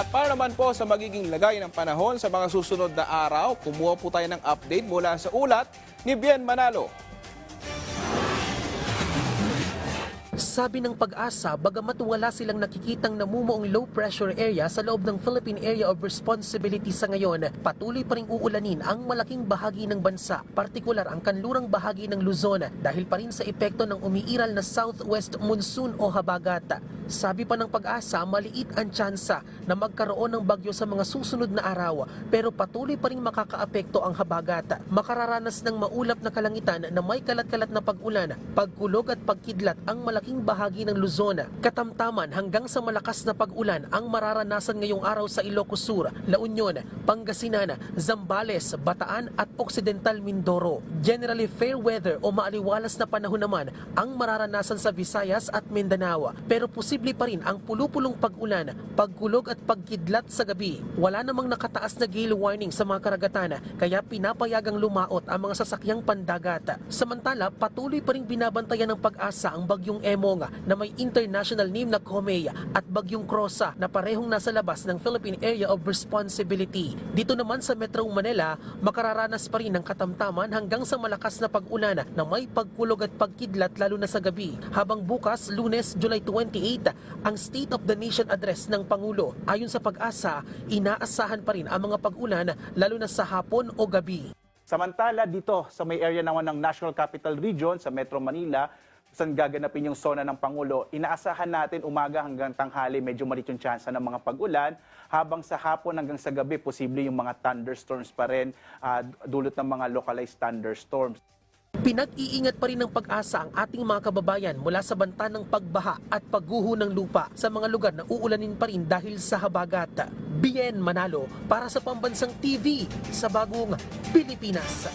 At para naman po sa magiging lagay ng panahon sa mga susunod na araw, kumuha po tayo ng update mula sa ulat ni Bien Manalo. Sabi ng Pag-asa, bagamat wala silang nakikitang namumuong low pressure area sa loob ng Philippine Area of Responsibility sa ngayon, patuloy pa ring uulanin ang malaking bahagi ng bansa, partikular ang kanlurang bahagi ng Luzon dahil pa rin sa epekto ng umiiral na southwest monsoon o habagat. Sabi pa ng Pag-asa, maliit ang tsansa na magkaroon ng bagyo sa mga susunod na araw pero patuloy pa rin makakaapekto ang habagat. Makararanas ng maulap na kalangitan na may kalat-kalat na pag-ulan, pagkulog at pagkidlat ang malaking bahagi ng Luzon. Katamtaman hanggang sa malakas na pag-ulan ang mararanasan ngayong araw sa Ilocos Sur, La Union, Pangasinan, Zambales, Bataan at Occidental Mindoro. Generally fair weather o maaliwalas na panahon naman ang mararanasan sa Visayas at Mindanao pero posible pa rin ang pulupulong pag-ulan, pagkulog at pagkidlat sa gabi. Wala namang nakataas na gale warning sa mga karagatan kaya pinapayagang lumaot ang mga sasakyang pandagat. Samantala, patuloy pa rin binabantayan ng Pag-asa ang bagyong Emong na may international name na Komey at bagyong Krosa na parehong nasa labas ng Philippine Area of Responsibility. Dito naman sa Metro Manila, makararanas pa rin ng katamtaman hanggang sa malakas na pag-ulan na may pagkulog at pagkidlat lalo na sa gabi. Habang bukas, Lunes, July 28, ang State of the Nation Address ng Pangulo. Ayon sa Pag-asa, inaasahan pa rin ang mga pag-ulan lalo na sa hapon o gabi. Samantala dito sa may area naman ng National Capital Region sa Metro Manila, saan gaganapin yung zona ng Pangulo, inaasahan natin umaga hanggang tanghali medyo malit yung tsansa ng mga pag-ulan, habang sa hapon hanggang sa gabi posible yung mga thunderstorms pa rin, dulot ng mga localized thunderstorms. Pinag-iingat pa rin ng Pag-asa ang ating mga kababayan mula sa banta ng pagbaha at pagguho ng lupa sa mga lugar na uulanin pa rin dahil sa habagat. Bien Manalo para sa Pambansang TV sa Bagong Pilipinas.